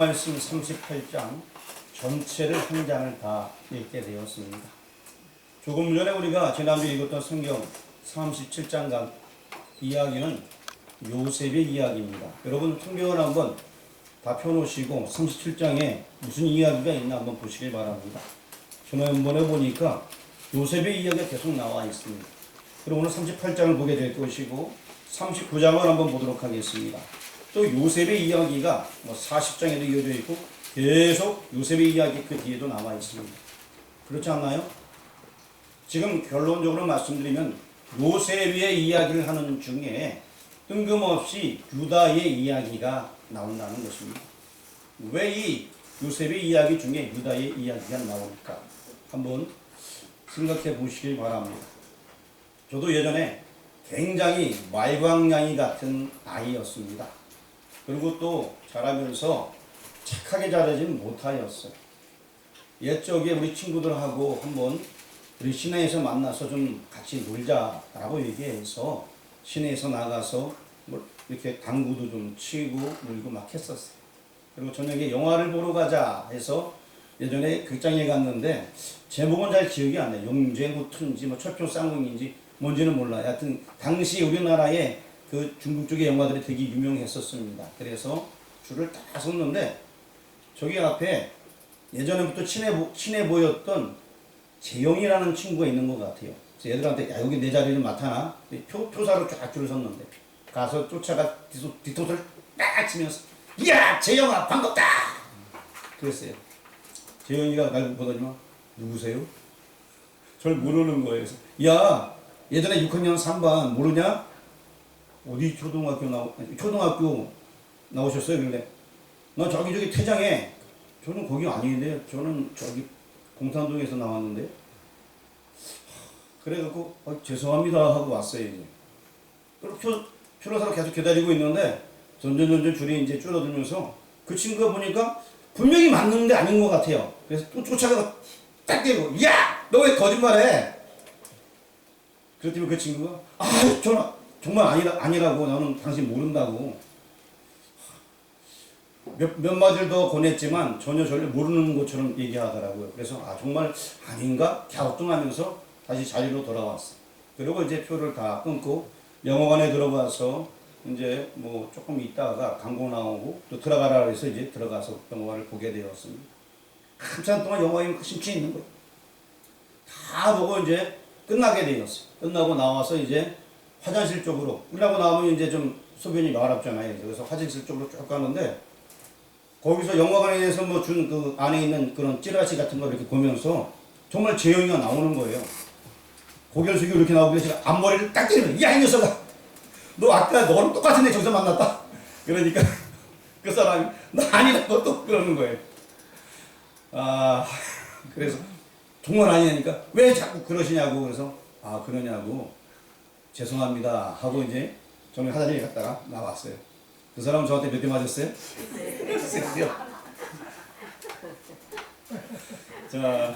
말씀 38장 전체를 한 장을 다 읽게 되었습니다. 조금 전에 우리가 지난주에 읽었던 성경 37장 이야기는 요셉의 이야기입니다. 여러분 성경을 한번 다 펴놓으시고 37장에 무슨 이야기가 있나 한번 보시길 바랍니다. 지난번에 보니까 요셉의 이야기가 계속 나와 있습니다. 그럼 오늘 38장을 보게 될 것이고 39장을 한번 보도록 하겠습니다. 또 요셉의 이야기가 40장에도 이어져 있고 계속 요셉의 이야기 그 뒤에도 나와 있습니다. 그렇지 않나요? 지금 결론적으로 말씀드리면 요셉의 이야기를 하는 중에 뜬금없이 유다의 이야기가 나온다는 것입니다. 왜 이 요셉의 이야기 중에 유다의 이야기가 나올까? 한번 생각해 보시길 바랍니다. 저도 예전에 굉장히 말광량이 같은 아이였습니다. 그리고 또 자라면서 착하게 자라지는 못하였어요. 옛적에 우리 친구들하고 한번 우리 시내에서 만나서 좀 같이 놀자라고 얘기해서 시내에서 나가서 뭐 이렇게 당구도 좀 치고 놀고 막 했었어요. 그리고 저녁에 영화를 보러 가자 해서 예전에 극장에 갔는데 제목은 잘 기억이 안 나요. 용쟁구트인지 뭐 철표쌍둥이인지 뭔지는 몰라요. 하여튼 당시 우리나라에 그 중국 쪽의 영화들이 되게 유명했었습니다. 그래서 줄을 딱 섰는데 저기 앞에 예전에부터 친해 보였던 재영이라는 친구가 있는 것 같아요. 그래서 애들한테 야 여기 내 자리를 맡아놔. 표사로 쫙 줄을 섰는데 가서 쫓아가 뒷토를 딱 치면서 이야 재영아 반갑다 그랬어요. 재영이가 날 보더니만 누구세요? 저를 모르는 거예요. 그래서 야 예전에 6학년 3반 모르냐? 어디 초등학교 나오셨어요? 그런데 나 저기 퇴장에 저는 거기 아닌데 저는 저기 공산동에서 나왔는데 그래갖고 죄송합니다 하고 왔어요. 이제 그리고 표를 사러 계속 기다리고 있는데 점점 줄이 이제 줄어들면서 그 친구가 보니까 분명히 맞는데 아닌 것 같아요. 그래서 또 쫓아가서 딱 대고 야! 너 왜 거짓말해? 그랬더니 그 친구가 저는 정말 아니라고 나는 당신 모른다고 몇 마디를 더 권했지만 전혀 저를 모르는 것처럼 얘기하더라고요. 그래서 정말 아닌가 갸우뚱하면서 다시 자리로 돌아왔어요. 그리고 이제 표를 다 끊고 영화관에 들어가서 이제 뭐 조금 있다가 광고 나오고 또 들어가라 해서 이제 들어가서 영화를 보게 되었습니다. 한참 동안 영화에 심취해 있는 거예요. 다 보고 이제 끝나게 되었어요. 끝나고 나와서 이제 화장실 쪽으로 끝나고 나오면 이제 좀 소변이 마렵잖아요. 그래서 화장실 쪽으로 쭉 가는데 거기서 영화관에서 뭐 준 그 안에 있는 그런 찌라시 같은 거 이렇게 보면서 정말 재영이가 나오는 거예요. 고개를 숙이고 이렇게 나오길래 제가 앞머리를 딱 때리면 야 이 녀석아 너 아까 너랑 똑같은 애 저기서 만났다. 그러니까 그 사람이 너 아니라고 또 그러는 거예요. 그래서 정말 아니니까 왜 자꾸 그러시냐고 그래서 그러냐고 죄송합니다 하고 이제 저는 화장실에 갔다가 나왔어요. 그 사람은 저한테 몇 대 맞았어요? 네. 자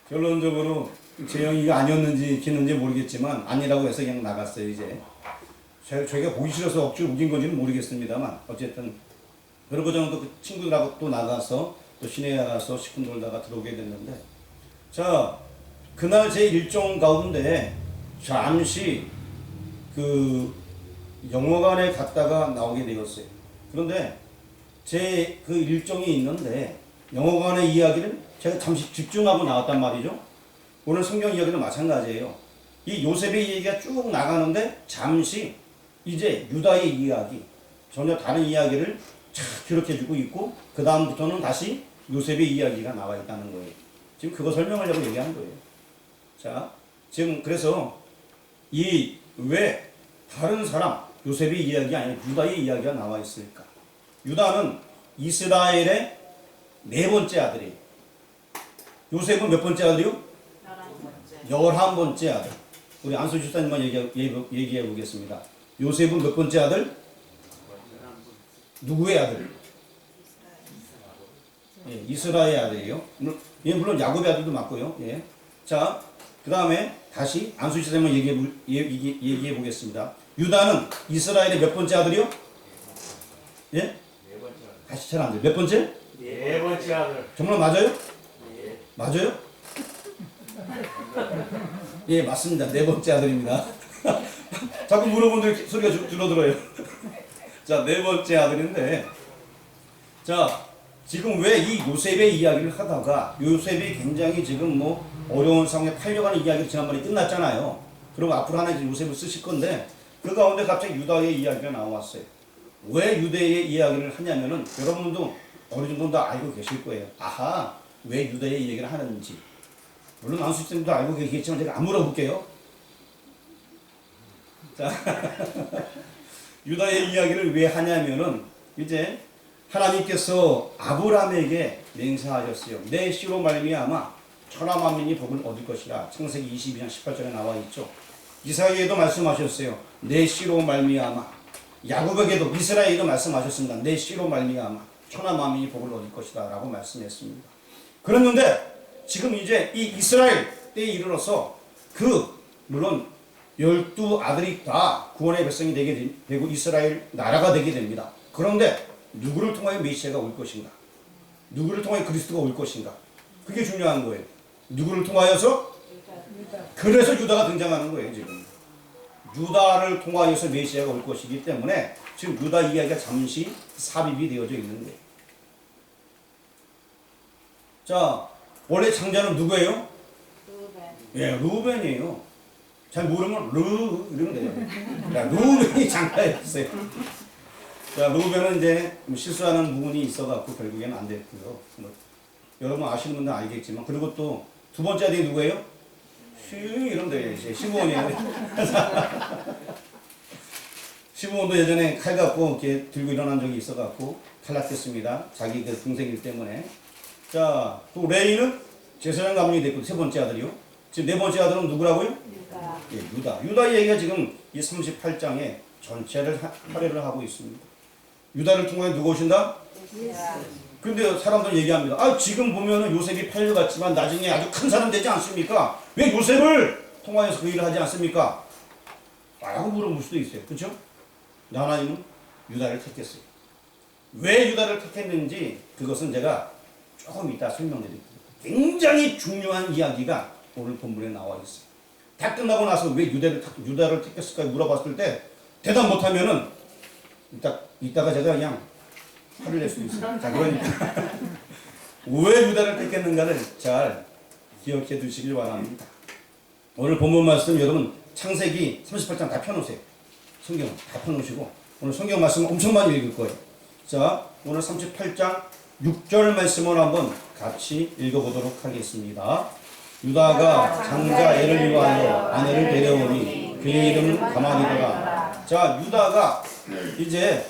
결론적으로 재영이가 아니었는지 기는지 모르겠지만 아니라고 해서 그냥 나갔어요. 이제 저희가 보기 싫어서 억지로 우긴 건지는 모르겠습니다만 어쨌든 그러고 저는 또 그 친구들하고 또 나가서 또 시내에 가서 시큰돌다가 들어오게 됐는데 자 그날 제 일정 가운데 잠시 그 영화관에 갔다가 나오게 되었어요. 그런데 제 그 일정이 있는데 영화관의 이야기를 제가 잠시 집중하고 나왔단 말이죠. 오늘 성경 이야기도 마찬가지예요. 이 요셉의 얘기가 쭉 나가는데 잠시 이제 유다의 이야기 전혀 다른 이야기를 착 기록해주고 있고 그 다음부터는 다시 요셉의 이야기가 나와 있다는 거예요. 지금 그거 설명하려고 얘기하는 거예요. 자 지금 그래서 이 왜 다른 사람 요셉의 이야기 아니라 유다의 이야기가 나와 있을까? 유다는 이스라엘의 네 번째 아들이에요. 요셉은 몇 번째 아들이요? 11번째 아들. 우리 안수 집사님만 얘기해 보겠습니다. 요셉은 몇 번째 아들? 누구의 아들? 예, 이스라엘의 아들이에요. 물론 야곱의 아들도 맞고요. 예. 자, 그 다음에 다시 안수 집사님만 얘기해 보겠습니다. 유다는 이스라엘의 몇 번째 아들이요? 예? 네 번째 아들. 다시 잘 안 돼요. 몇 번째? 네 번째 아들. 정말 맞아요? 예. 맞아요? 예, 맞습니다. 네 번째 아들입니다. 자꾸 물어보는 소리가 줄어들어요. 자, 네 번째 아들인데, 자, 지금 왜 이 요셉의 이야기를 하다가 요셉이 굉장히 지금 뭐 어려운 상황에 팔려가는 이야기가 지난번에 끝났잖아요. 그럼 앞으로 하나님 요셉을 쓰실 건데, 그 가운데 갑자기 유다의 이야기가 나왔어요. 왜 유대의 이야기를 하냐면은 여러분도 어느 정도 다 알고 계실 거예요. 아하, 왜 유대의 이야기를 하는지. 물론 안수님도 알고 계시겠지만 제가 안 물어볼게요. 자, 유다의 이야기를 왜 하냐면은 이제 하나님께서 아브라함에게 맹세하셨어요. 내 씨로 말미암아 천하 만민이 복을 얻을 것이라. 창세기 22장 18절에 나와 있죠. 이삭에게도 말씀하셨어요. 내 씨로 말미암아. 야곱에게도 이스라엘에게도 말씀하셨습니다. 내 씨로 말미암아 천하 만민이 복을 얻을 것이다 라고 말씀했습니다. 그랬는데 지금 이제 이 이스라엘 때에 이르러서 물론 12아들이 다 구원의 백성이 되고 이스라엘 나라가 되게 됩니다. 그런데 누구를 통하여 메시아가 올 것인가? 누구를 통하여 그리스도가 올 것인가? 그게 중요한 거예요. 누구를 통하여서? 그래서 유다가 등장하는 거예요, 지금. 유다를 통하여서 메시아가 올 것이기 때문에 지금 유다 이야기가 잠시 삽입이 되어져 있는 거예요. 자, 원래 장자는 누구예요? 예, 루벤이에요. 잘 모르면 이러면 돼요. 자, 루벤이 장자였어요. 자, 루벤은 이제 실수하는 부분이 있어갖고 결국에는 안 됐고요. 여러분 아시는 분들은 알겠지만, 그리고 또 두 번째 아들이 누구예요? 이러면 돼요. 시므온이에요. 시므온도 예전에 칼 갖고 이렇게 들고 일어난 적이 있어갖고 탈락했습니다. 자기 그 동생일 때문에. 자, 또 레이는 제사장 가문이 됐고, 세 번째 아들이요. 지금 네 번째 아들은 누구라고요? 유다. 예, 유다. 유다 얘기가 지금 이 38장에 전체를 할애를 하고 있습니다. 유다를 통해 누가 오신다? 근데 사람들은 얘기합니다. 아, 지금 보면은 요셉이 팔려갔지만 나중에 아주 큰 사람 되지 않습니까? 왜 요셉을 통하여서 그 일을 하지 않습니까? 라고 물어볼 수도 있어요. 그렇죠? 하나님은 유다를 택했어요. 왜 유다를 택했는지 그것은 제가 조금 이따 설명드릴게요. 굉장히 중요한 이야기가 오늘 본문에 나와 있어요. 다 끝나고 나서 왜 유다를 택했을까 물어봤을 때 대답 못하면은 이따가 제가 그냥 화를 낼 수 있어요. 자, 그러니까 왜 유다를 택했는가를 잘 기억해 두시길 바랍니다. 오늘 본문 말씀 여러분 창세기 38장 다 펴놓으세요. 성경 다 펴놓으시고 오늘 성경 말씀 엄청 많이 읽을 거예요. 자, 오늘 38장 6절 말씀을 한번 같이 읽어보도록 하겠습니다. 유다가 장자 애를 위하여 아내를 데려오니 그의 이름은 다말이더라. 자, 유다가 이제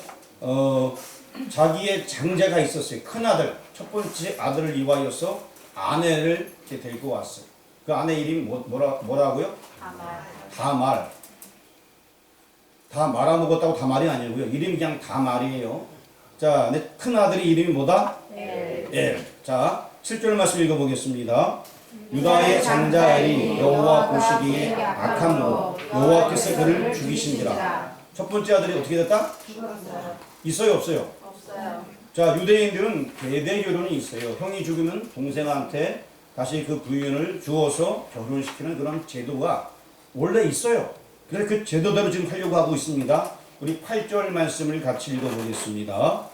자기의 장자가 있었어요. 큰 아들, 첫 번째 아들을 위하여서 아내를 이렇게 데리고 왔어요. 그 아내 이름이 뭐라고요? 다말. 다 말아먹었다고 다말이 아니고요. 이름이 그냥 다말이에요. 자, 내 큰 아들의 이름이 뭐다? 엘. 자, 7절 말씀 읽어보겠습니다. 유다의 장자 엘이 여호와 보시기에 악함으로 여호와께서 그를 죽이신지라. 첫 번째 아들이 어떻게 됐다? 죽었어요. 있어요, 없어요? 없어요. 자, 유대인들은 대대 결혼이 있어요. 형이 죽으면 동생한테 다시 그 부인을 주어서 결혼시키는 그런 제도가 원래 있어요. 그래서 그 제도대로 지금 하려고 하고 있습니다. 우리 8절 말씀을 같이 읽어보겠습니다.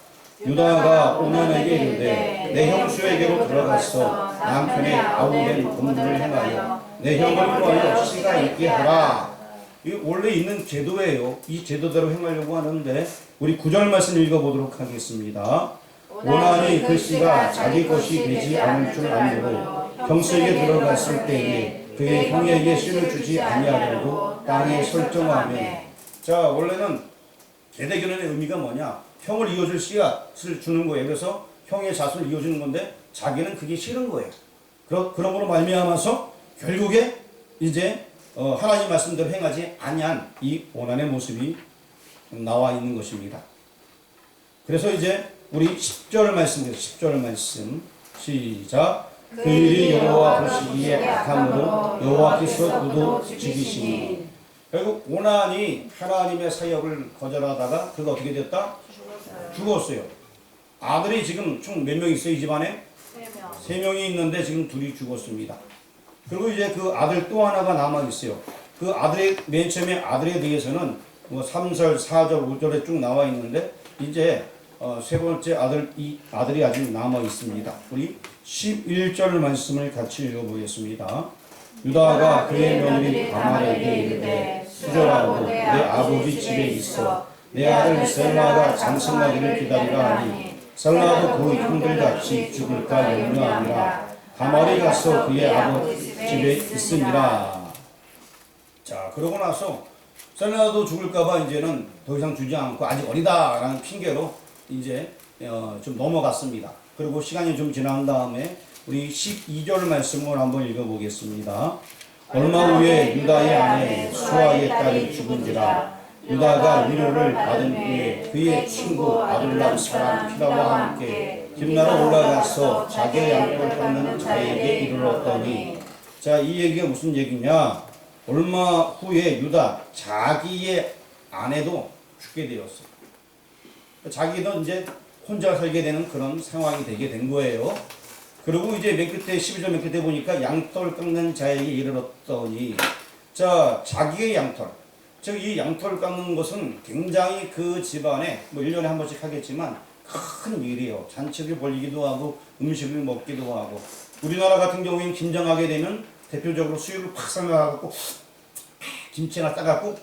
유다가 오난에게 이르되 내 형수에게로 들어가서 남편의 아우된 본분을 행하여 내 형을 구하여 씨가 있게 하라. 이 원래 있는 제도예요. 이 제도대로 행하려고 하는데 우리 9절 말씀 읽어보도록 하겠습니다. 오난이 그 씨가 자기 것이 되지 않을 줄 알므로 형수에게 들어갔을 때에 그의 형에게 씨를 주지 아니하려고 땅에 설정하며. 자, 원래는 대대결혼의 의미가 뭐냐? 형을 이어줄 씨앗을 주는 거예요. 그래서 형의 자손을 이어주는 건데 자기는 그게 싫은 거예요. 그러므로 말미암아서 결국에 이제 하나님 말씀대로 행하지 아니한 이 오난의 모습이 나와 있는 것입니다. 그래서 이제 우리 10절 말씀입니다. 10절 말씀 시작. 그 일이 여호와 보시기에 악함으로 여호와께서 그도 죽이시니. 결국 오난이 하나님의 사역을 거절하다가 그가 어떻게 됐다? 죽었어요. 아들이 지금 총 몇 명 있어요, 이 집안에? 3명. 3명이 있는데 지금 2이 죽었습니다. 그리고 이제 그 아들 또 하나가 남아 있어요. 그 아들의 맨 처음에 아들에 대해서는 뭐 3절, 4절, 5절에 쭉 나와 있는데 이제 세 번째 아들이 아직 남아 있습니다. 우리 11절 말씀을 같이 읽어보겠습니다. 유다가 그의 며느리 다말에게 이르되 수절하고 내 아버지 집에 있어 내 아들 셀마가 장성하기를 기다리라 하니 셀마도 그 형들같이 죽을까 염려하니라. 다말이 가서 그의 아버지 집에 있으니라. 자, 그러고 나서 셀마도 죽을까봐 이제는 더 이상 주지 않고 아직 어리다라는 핑계로 이제 좀 넘어갔습니다. 그리고 시간이 좀 지난 다음에 우리 12절 말씀을 한번 읽어보겠습니다. 얼마 후에 유다의 아내 수아의 딸이 죽은지라. 유다가 위로를 받은 후에 그의 친구 아둘람 사람 히라와 함께 김나라 올라가서 자기의 양털 깎는 자에게 이르렀더니, 자, 이 얘기가 무슨 얘기냐? 얼마 후에 유다 자기의 아내도 죽게 되었어요. 자기도 이제 혼자 살게 되는 그런 상황이 되게 된 거예요. 그리고 이제 맨 끝에 12절 맨 끝에 보니까 양털 깎는 자에게 이르렀더니, 자, 자기의 양털, 즉 이 양털 깎는 것은 굉장히 그 집안에 뭐 1년에 한 번씩 하겠지만 큰 일이에요. 잔치를 벌리기도 하고 음식을 먹기도 하고. 우리나라 같은 경우에는 김장하게 되면 대표적으로 수육을 팍 삶아갖고 김치나 따갖고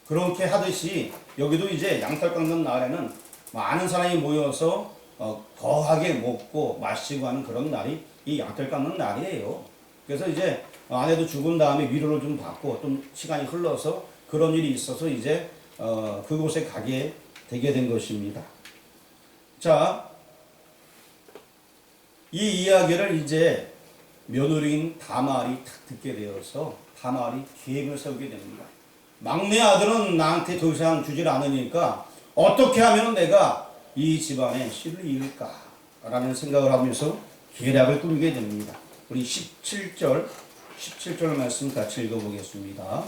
그렇게 하듯이 여기도 이제 양털 깎는 날에는 많은 사람이 모여서 거하게 먹고 마시고 하는 그런 날이 이 양털 깎는 날이에요. 그래서 이제 아내도 죽은 다음에 위로를 좀 받고 좀 시간이 흘러서 그런 일이 있어서 이제 그곳에 가게 되게 된 것입니다. 자, 이 이야기를 이제 며느리인 다말이 딱 듣게 되어서 다말이 계획을 세우게 됩니다. 막내 아들은 나한테 더 이상 주질 않으니까 어떻게 하면 내가 이 집안에 씨를 이을까? 라는 생각을 하면서 계략을 꾸미게 됩니다. 우리 17절 말씀 같이 읽어보겠습니다.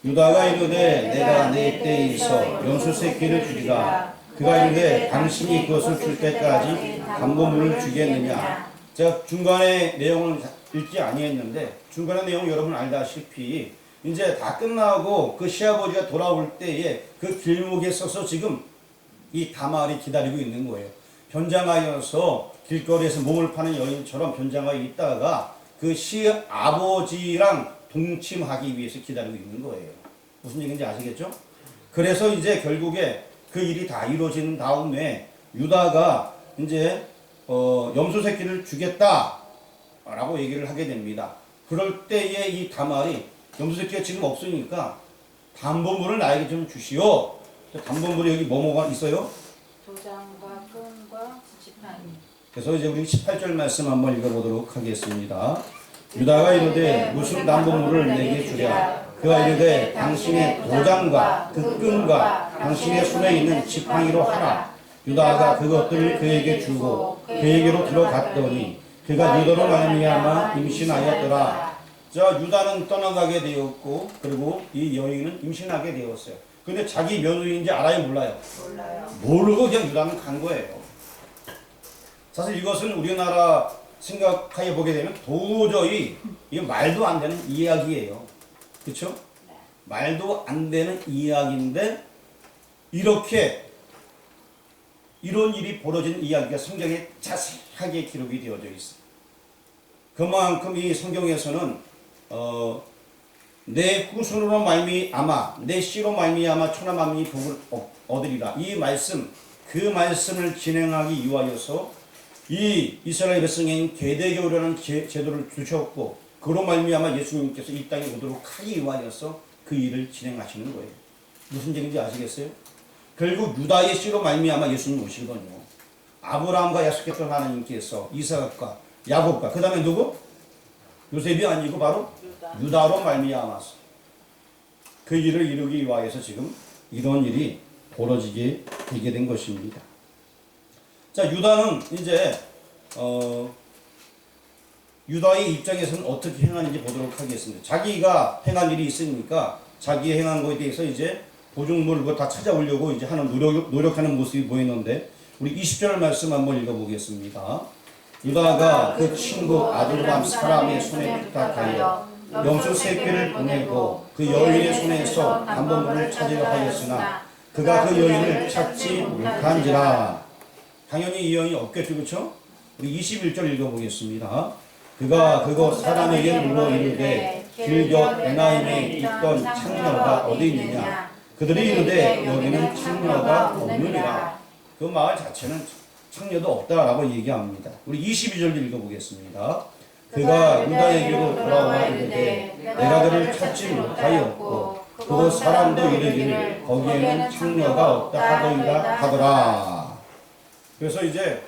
유다가 이르되 내가 내 때에 있어 연수 새끼를 주리라. 그가 이르되 당신이 그것을 줄 때까지 담보물을 주겠느냐. 제가 중간에 내용을 읽지 아니했는데 중간의 내용 여러분 알다시피 이제 다 끝나고 그 시아버지가 돌아올 때에 그 길목에 서서 지금 이 다말이 기다리고 있는 거예요. 변장하여서 길거리에서 몸을 파는 여인처럼 변장하여 있다가 그 시아버지랑 동침하기 위해서 기다리고 있는 거예요. 무슨 얘기인지 아시겠죠? 그래서 이제 결국에 그 일이 다 이루어진 다음에 유다가 이제 염소 새끼를 주겠다라고 얘기를 하게 됩니다. 그럴 때에 이 다말이 염소 새끼가 지금 없으니까 담보물을 나에게 좀 주시오. 담보물이 여기 뭐가 있어요? 도장과 끈과 지팡이. 그래서 이제 우리 18절 말씀 한번 읽어보도록 하겠습니다. 유다가 이르되 무슨 담보물을 내게 주랴. 그가 이르되 당신의 도장과 그 끈과 당신의 손에 있는 지팡이로 하라. 유다가 그것들을 그에게 주고 그에게로 들어갔더니 그가 유다로 말미암아 임신하였더라. 자, 유다는 떠나가게 되었고 그리고 이 여인은 임신하게 되었어요. 근데 자기 며느리인지 알아요, 몰라요? 몰라요. 모르고 그냥 유다는 간 거예요. 사실 이것은 우리나라 생각하여 보게 되면 도저히 이게 말도 안 되는 이야기예요. 그렇죠? 말도 안 되는 이야기인데 이렇게 이런 일이 벌어진 이야기가 성경에 자세하게 기록이 되어져 있어요. 그만큼 이 성경에서는 내 후손으로 말미암아 내 씨로 말미암아 천하 만민이 복을 얻으리라. 이 말씀, 그 말씀을 진행하기 위하여서 이 이스라엘 백성에게 계대교라는 제도를 두셨고 그로 말미암아 예수님께서 이 땅에 오도록 하기 위하여서 그 일을 진행하시는 거예요. 무슨 얘기인지 아시겠어요? 결국 유다의 씨로 말미암아 예수님 오시거든요. 아브라함과 약속했던 하나님께서 이삭과 야곱과 그 다음에 누구? 요셉이 아니고 바로 유다로 말미암아서 그 일을 이루기 위하여서 지금 이런 일이 벌어지게 되게 된 것입니다. 자, 유다는 이제 유다의 입장에서는 어떻게 행하는지 보도록 하겠습니다. 자기가 행한 일이 있으니까 자기 행한 것에 대해서 이제 보증물을 뭐 다 찾아오려고 이제 하는 노력하는 모습이 보이는데 우리 20절 말씀 한번 읽어보겠습니다. 유다가 그 친구 아둘람 사람의 손에 부탁하여 염소 새끼를 보내고 그 여인의 손에서 담보물을 찾으려 하였으나 그가 그 여인을 찾지 못한지라. 당연히 이 여인이 없겠죠, 그렇죠? 우리 21절 읽어보겠습니다. 그가 그곳 사람에게 물어 이르되 길곁 에나임에 있던 창녀가 어디 있느냐. 그들이 이르되 여기는 창녀가 없느니라. 그 마을 자체는 창녀도 없다라고 얘기합니다. 우리 22절 읽어보겠습니다. 그가 유다에게로 돌아와 이르되 내가 그를 찾지 못하였고 그곳 사람도 이르기를 거기에는 창녀가 없다 하더라. 그래서 이제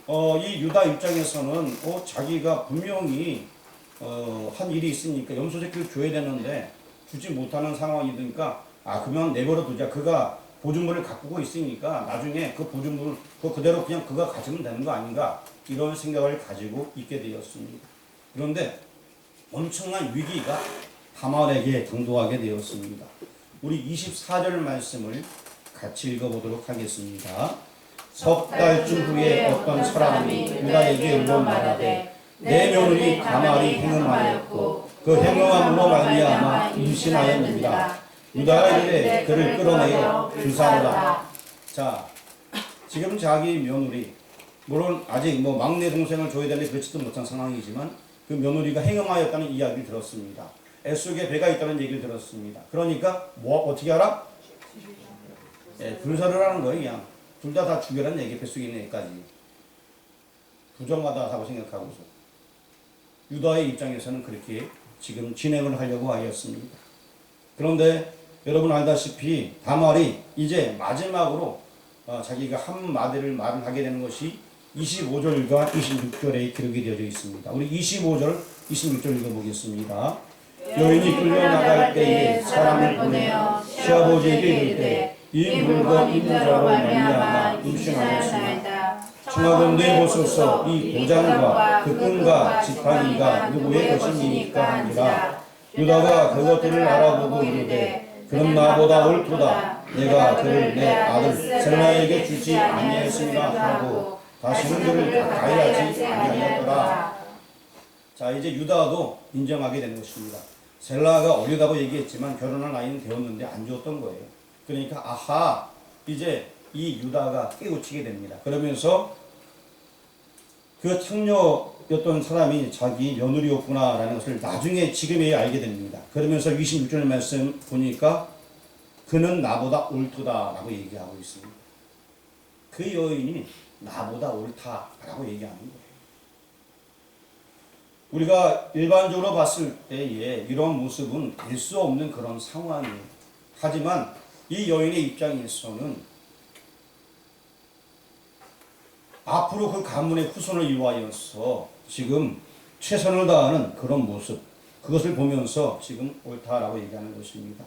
이 유다 입장에서는 자기가 분명히 한 일이 있으니까 염소 새끼를 줘야 되는데 주지 못하는 상황이니까 그러면 내버려 두자. 그가 보증물을 갖고 있으니까 나중에 그 보증물을 그대로 그냥 그가 가지면 되는 거 아닌가, 이런 생각을 가지고 있게 되었습니다. 그런데 엄청난 위기가 다말에게 당도하게 되었습니다. 우리 24절 말씀을 같이 읽어보도록 하겠습니다. 석 달쯤 후에 어떤 사람이 유다에게 물어 말하되 내 며느리 다말이 행음하였고 그 행음함으로 말미암아 임신하였느니라. 유다가 이르되 그를 끌어내어 주사하라. 자, 지금 자기 며느리, 물론 아직 막내 동생을 줘야 되는데 그렇지도 못한 상황이지만 그 며느리가 행음하였다는 이야기를 들었습니다. 뱃속에 배가 있다는 얘기를 들었습니다. 그러니까 어떻게 알아? 불사를 하는 거예요. 그냥 둘 다 죽여라는 얘기, 뱃속에 있는 애까지 부정하다고 생각하고서 유다의 입장에서는 그렇게 지금 진행을 하려고 하였습니다. 그런데 여러분 알다시피 다말이 이제 마지막으로 자기가 한 마디를 말을 하게 되는 것이 25절과 26절에 기록이 되어져 있습니다. 우리 25절, 26절 읽어보겠습니다. 여인이 끌려나갈 때에 사람을 보내어 시아버지에게 이르되 이 물건 있는 자로 말미암아 임신하였으나 청하건대 보소서 이 도장과 그 끈과 지팡이가 누구의 것입니까 하니라. 유다가 그것들을 알아보고 이르되 그는 나보다 옳도다. 내가 그를 내 아들 셀라에게 주지 아니하였습니다 하고 다시는 그를 가까이하지 아니하였더라. 자, 이제 유다도 인정하게 되는 것입니다. 셀라가 어리다고 얘기했지만 결혼할 나이는 되었는데 안 주었던 거예요. 그러니까 이제 이 유다가 깨우치게 됩니다. 그러면서 그 창녀였던 사람이 자기 며느리였구나라는 것을 나중에 지금에야 알게 됩니다. 그러면서 26절 말씀 보니까 그는 나보다 옳도다라고 얘기하고 있습니다. 그 여인이 나보다 옳다라고 얘기하는 거예요. 우리가 일반적으로 봤을 때에 이런 모습은 될 수 없는 그런 상황이에요. 하지만 이 여인의 입장에서는 앞으로 그 가문의 후손을 위하여서 지금 최선을 다하는 그런 모습, 그것을 보면서 지금 옳다라고 얘기하는 것입니다.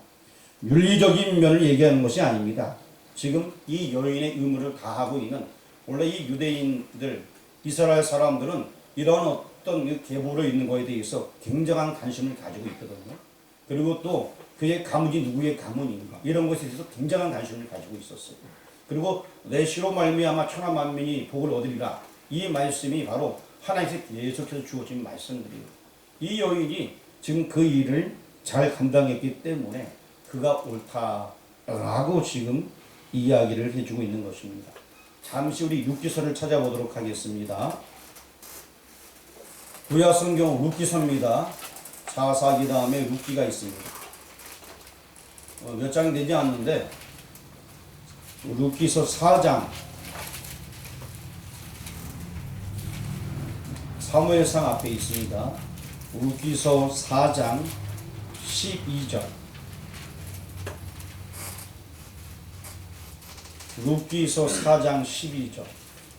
윤리적인 면을 얘기하는 것이 아닙니다. 지금 이 여인의 의무를 다하고 있는, 원래 이 유대인들, 이스라엘 사람들은 이런 어떤 계보로 있는 것에 대해서 굉장한 관심을 가지고 있거든요. 그리고 또 그의 가문이 누구의 가문인가, 이런 것에 대해서 굉장한 관심을 가지고 있었어요. 그리고 내 시로 말미암아 천하 만민이 복을 얻으리라, 이 말씀이 바로 하나님께서 계속해서 주어진 말씀들이에요. 이 여인이 지금 그 일을 잘 감당했기 때문에 그가 옳다라고 지금 이야기를 해주고 있는 것입니다. 잠시 우리 룻기서를 찾아보도록 하겠습니다. 구약성경 룻기서입니다. 사사기 다음에 룻기가 있습니다. 몇 장이 되지 않는데 룻기서 4장, 사무엘상 앞에 있습니다. 룻기서 4장 12절. 룻기서 4장 12절.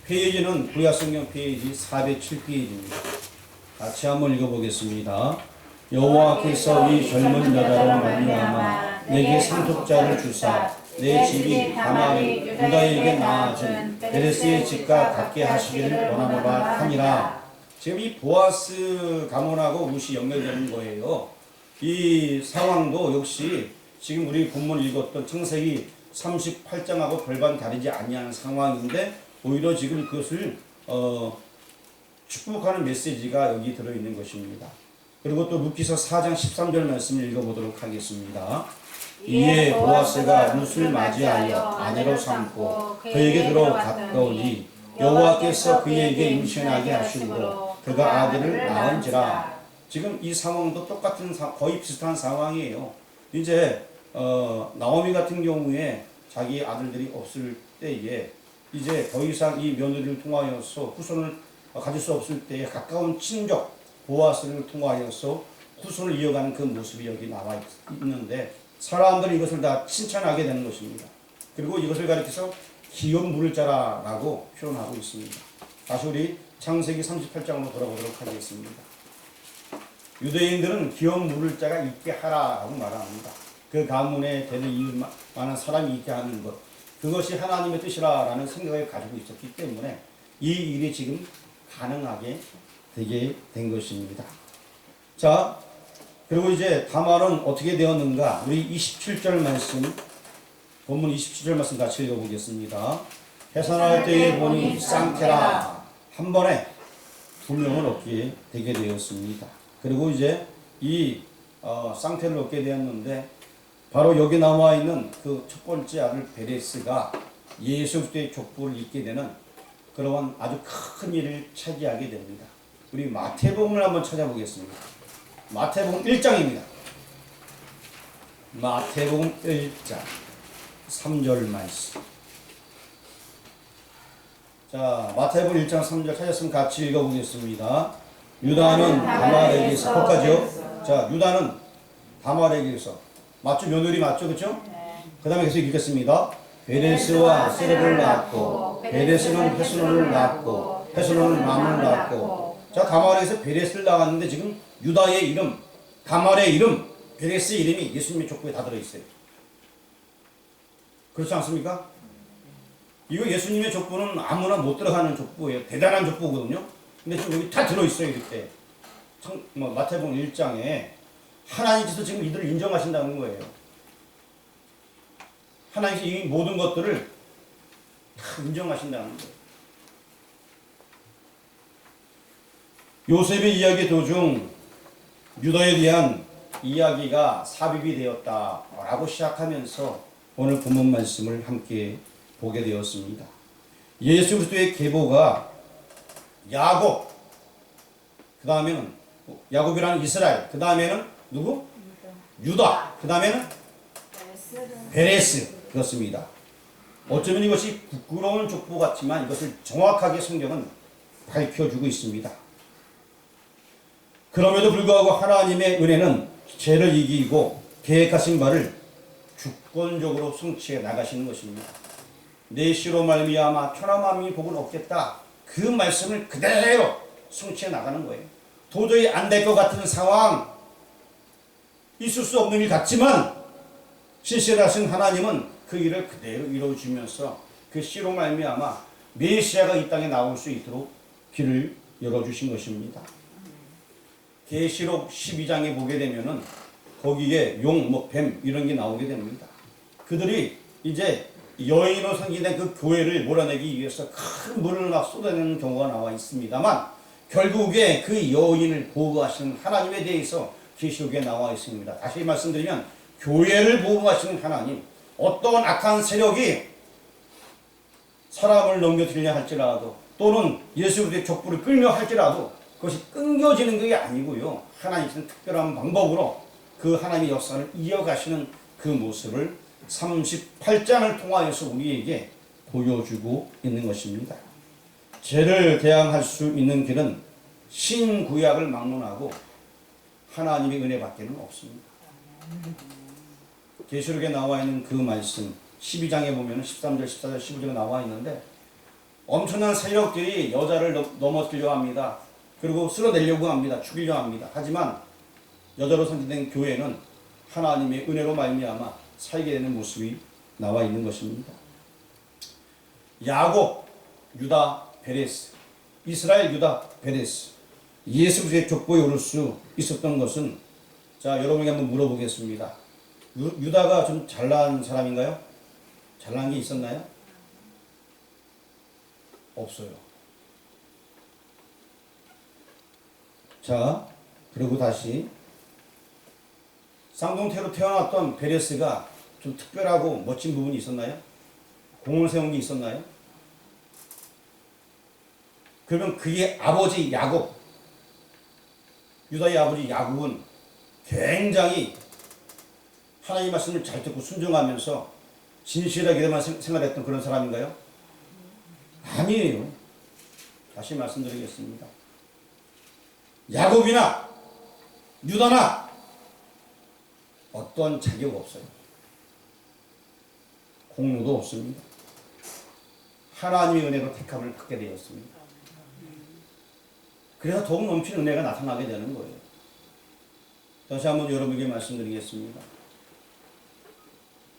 페이지는 구약성경 페이지 407페이지입니다. 같이 한번 읽어보겠습니다. 여호와께서 이 젊은 여자로 말미암아 내게 상속자를 주사 내 집이 다말이 유다에게 낳아준 베레스의 집과 같게 하시기를 원하노라 하니라. 지금 이 보아스 가문하고 룻이 연결되는 거예요. 이 상황도 역시 지금 우리 본문 읽었던 창세기 38장하고 별반 다르지 아니하는 상황인데 오히려 지금 그것을 축복하는 메시지가 여기 들어있는 것입니다. 그리고 또 루키서 4장 13절 말씀을 읽어보도록 하겠습니다. 이에 보아스가 룻을 맞이하여 아내로 삼고 그에게 들어갔더니 여호와께서 그에게 임신하게 하시고 그가 아들을 낳은지라. 지금 이 상황도 똑같은 거의 비슷한 상황이에요. 이제 나오미 같은 경우에 자기 아들들이 없을 때에 이제 더 이상 이 며느리를 통하여서 후손을 가질 수 없을 때에 가까운 친족 보아스를 통하여서 후손을 이어가는 그 모습이 여기 나와 있는데 사람들이 이것을 다 칭찬하게 되는 것입니다. 그리고 이것을 가리켜서 기업 물을 자라라고 표현하고 있습니다. 다시 우리 창세기 38장으로 돌아보도록 하겠습니다. 유대인들은 기업 물을 자가 있게 하라라고 말합니다. 그 가문에 되는 이을 만한 사람이 있게 하는 것, 그것이 하나님의 뜻이라는 생각을 가지고 있었기 때문에 이 일이 지금 가능하게 되게 된 것입니다. 자, 그리고 이제 다말은 어떻게 되었는가? 우리 27절 말씀, 본문 27절 말씀 같이 읽어보겠습니다. 해산할 때에 보니 쌍테라, 한 번에 두 명을 얻게 되게 되었습니다. 그리고 이제 이 쌍테를 얻게 되었는데 바로 여기 나와 있는 그 첫 번째 아들 베레스가 예수 그리스도의 족보를 잇게 되는 그러한 아주 큰 일을 차지하게 됩니다. 우리 마태복음을 한번 찾아보겠습니다. 마태복음 1장입니다. 마태복음 1장 3절 말씀. 자, 마태복음 1장 3절 찾았으면 같이 읽어보겠습니다. 유다는 다말에게서 거기까지요. 자, 유다는 다말에게서 맞죠? 며느리 맞죠? 그렇죠? 그 다음에 계속 읽겠습니다. 베레스와 세레를 낳았고 베레스는 헤스론을 낳았고 헤스론은 람을 낳았고. 자, 다말에게서 베레스를 낳았는데 지금 유다의 이름, 다말의 이름, 베레스의 이름이 예수님의 족보에 다 들어있어요. 그렇지 않습니까? 이거 예수님의 족보는 아무나 못 들어가는 족보예요. 대단한 족보거든요. 근데 지금 여기 다 들어있어요. 이렇게 마태복음 1장에 하나님께서 지금 이들을 인정하신다는 거예요. 하나님께서 이 모든 것들을 다 인정하신다는 거예요. 요셉의 이야기 도중 유다에 대한 이야기가 삽입이 되었다라고 시작하면서 오늘 본문 말씀을 함께 보게 되었습니다. 예수 그리스도의 계보가 야곱, 그 다음에는 야곱이라는 이스라엘, 그 다음에는 누구? 유다, 그 다음에는 베레스, 그렇습니다. 어쩌면 이것이 부끄러운 족보 같지만 이것을 정확하게 성경은 밝혀주고 있습니다. 그럼에도 불구하고 하나님의 은혜는 죄를 이기고 계획하신 바를 주권적으로 성취해 나가시는 것입니다. 내 씨로 말미암아 편안함이 복을 얻겠다. 그 말씀을 그대로 성취해 나가는 거예요. 도저히 안 될 것 같은 상황, 있을 수 없는 일 같지만 신실하신 하나님은 그 일을 그대로 이루어주면서 그 씨로 말미암아 메시아가 이 땅에 나올 수 있도록 길을 열어주신 것입니다. 계시록 12장에 보게 되면은 거기에 용, 뱀 이런 게 나오게 됩니다. 그들이 이제 여인으로 생기된 그 교회를 몰아내기 위해서 큰 물을 막 쏟아내는 경우가 나와 있습니다만 결국에 그 여인을 보호하시는 하나님에 대해서 계시록에 나와 있습니다. 다시 말씀드리면 교회를 보호하시는 하나님, 어떤 악한 세력이 사람을 넘겨뜨리려 할지라도 또는 예수 그리스도의 족보를 끌려 할지라도 그것이 끊겨지는 게 아니고요. 하나님께서는 특별한 방법으로 그 하나님의 역사를 이어가시는 그 모습을 38장을 통하여서 우리에게 보여주고 있는 것입니다. 죄를 대항할 수 있는 길은 신구약을 막론하고 하나님의 은혜밖에는 없습니다. 계시록에 나와 있는 그 말씀 12장에 보면 13절, 14절, 15절에 나와 있는데 엄청난 세력들이 여자를 넘어뜨리려 합니다. 그리고 쓸어내려고 합니다. 죽이려 합니다. 하지만 여자로 선택된 교회는 하나님의 은혜로 말미암아 살게 되는 모습이 나와 있는 것입니다. 야곱, 유다, 베레스, 이스라엘, 유다, 베레스, 예수 그리스도의 족보에 오를 수 있었던 것은 자 여러분에게 한번 물어보겠습니다. 유다가 좀 잘난 사람인가요? 잘난 게 있었나요? 없어요. 자, 그리고 다시 쌍둥태로 태어났던 베레스가 좀 특별하고 멋진 부분이 있었나요? 공을 세운 게 있었나요? 그러면 그의 아버지 야곱, 유다의 아버지 야곱은 굉장히 하나님 말씀을 잘 듣고 순종하면서 진실하게만 생활했던 그런 사람인가요? 아니에요. 다시 말씀드리겠습니다. 야곱이나 유다나 어떤 자격 없어요. 공로도 없습니다. 하나님의 은혜로 택함을 받게 되었습니다. 그래서 더욱 넘치는 은혜가 나타나게 되는 거예요. 다시 한번 여러분에게 말씀드리겠습니다.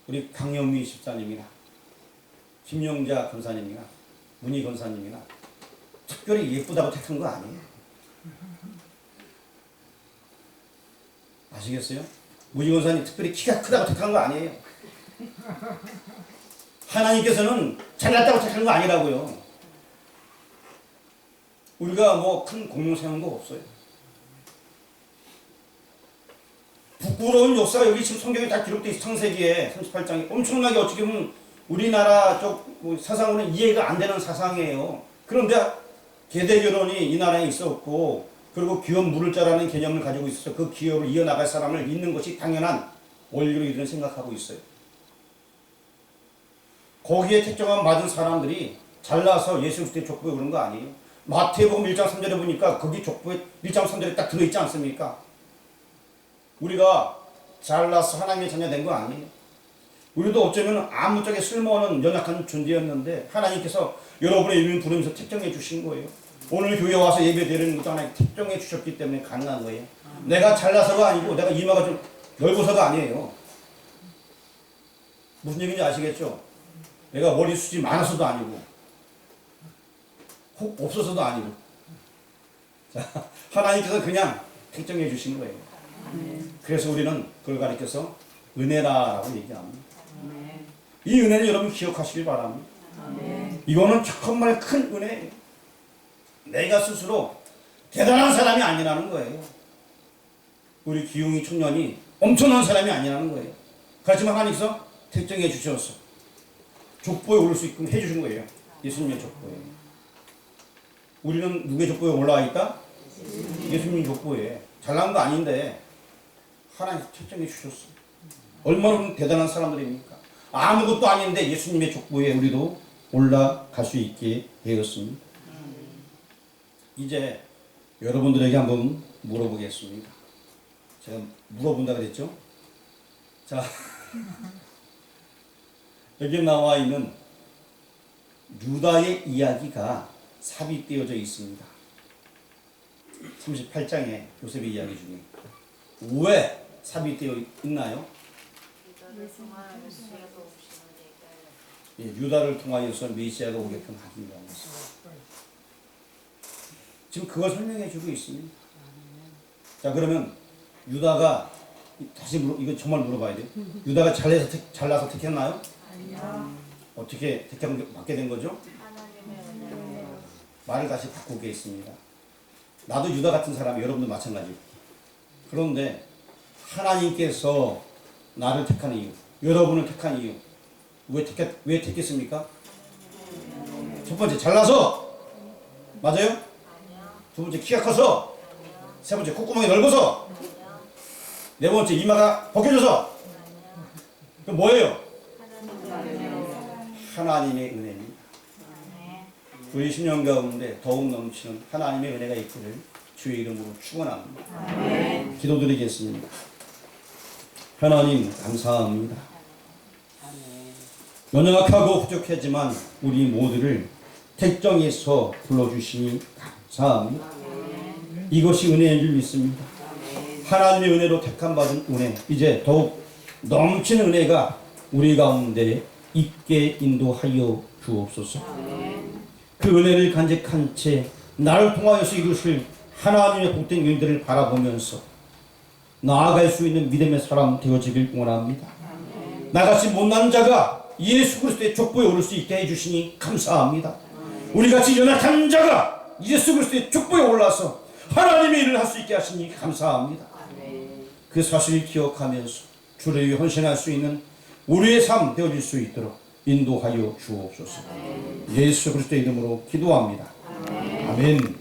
우리 강영미 집사님이나 김영자 권사님이나 문희 권사님이나 특별히 예쁘다고 택한 거 아니에요. 아시겠어요? 문희 권사님 특별히 키가 크다고 택한 거 아니에요. 하나님께서는 잘났다고 택한 거 아니라고요. 우리가 뭐 큰 공로 세운 거 없어요. 부끄러운 역사가 여기 지금 성경에 다 기록되어 있어요. 창세기에 38장에 엄청나게 어떻게 보면 우리나라 쪽 사상으로는 이해가 안 되는 사상이에요. 그런데 계대결혼이 이 나라에 있었고 그리고 기업 물을 자라는 개념을 가지고 있어서 그 기업을 이어나갈 사람을 잇는 것이 당연한 원리로 이런 생각하고 있어요. 거기에 택정함 받은 사람들이 잘나서 예수 그리스도의 족보에 그런 거 아니에요. 마태복음 1장 3절에 보니까 거기 족보에 1장 3절에 딱 들어있지 않습니까? 우리가 잘나서 하나님의 자녀 된 거 아니에요. 우리도 어쩌면 아무짝에 쓸모없는 연약한 존재였는데 하나님께서 여러분의 이름을 부르면서 택정해 주신 거예요. 오늘 교회 와서 예배 드리는 것도 하나님 택정해 주셨기 때문에 가능한 거예요. 내가 잘나서가 아니고 내가 이마가 좀 넓어서가 아니에요. 무슨 얘기인지 아시겠죠? 내가 머리숱이 많아서도 아니고 혹 없어서도 아니고 자, 하나님께서 그냥 택정해 주신 거예요. 그래서 우리는 그걸 가리켜서 은혜라고 얘기합니다. 이 은혜는 여러분 기억하시길 바랍니다. 이거는 정말 큰 은혜예요. 내가 스스로 대단한 사람이 아니라는 거예요. 우리 기용이 청년이 엄청난 사람이 아니라는 거예요. 하지만 하나님께서 택정해 주셔서 족보에 오를 수 있게 해주신 거예요. 예수님의 족보에. 우리는 누구의 족보에 올라와 있다? 예수님 족보에. 잘난 거 아닌데 하나님 택정해 주셨어요. 얼마나 대단한 사람들입니까? 아무것도 아닌데 예수님의 족보에 우리도 올라갈 수 있게 되었습니다. 이제 여러분들에게 한번 물어보겠습니다. 제가 물어본다 그랬죠? 자, 여기 나와 있는 유다의 이야기가 삽입되어져 있습니다. 38장에 요셉의 이야기 중에 왜 삽입되어 있나요? 예, 유다를 통하여서 메시아가 오게끔 하기 위함이었습니다. 지금 그걸 설명해 주고 있습니다. 자, 그러면 유다가 다시 이거 정말 물어봐야 돼요. 유다가 잘나서 택했나요? 아니요. 어떻게 받게 된 거죠? 하나님의 은혜로. 말을 다시 바꾸겠습니다. 나도 유다 같은 사람이 여러분도 마찬가지고. 그런데 하나님께서 나를 택한 이유, 여러분을 택한 이유, 왜 택했습니까? 첫 번째, 잘나서. 맞아요? 두 번째, 키가 커서. 세 번째, 콧구멍이 넓어서. 네 번째, 이마가 벗겨져서. 그럼 뭐예요? 하나님의 은혜입니다. 우리 10년 가운데 더욱 넘치는 하나님의 은혜가 있기를 주의 이름으로 축원합니다. 기도드리겠습니다. 하나님 감사합니다. 연약하고 부족하지만 우리 모두를 택정해서 불러주시니 감사합니다. 이것이 은혜인 줄 믿습니다. 하나님의 은혜로 택함받은 은혜, 이제 더욱 넘치는 은혜가 우리 가운데 있게 인도하여 주옵소서. 그 은혜를 간직한 채 나를 통하여서 이루실 하나님의 복된 일들을 바라보면서 나아갈 수 있는 믿음의 사람 되어지길 원합니다. 나같이 못난 자가 예수 그리스도의 족보에 오를 수 있게 해주시니 감사합니다. 우리같이 연약한 자가 예수 그리스도의 족보에 올라서 하나님의 일을 할 수 있게 하시니 감사합니다. 그 사실을 기억하면서 주를 위해 헌신할 수 있는 우리의 삶 되어질 수 있도록 인도하여 주옵소서. 예수 그리스도의 이름으로 기도합니다. 아멘.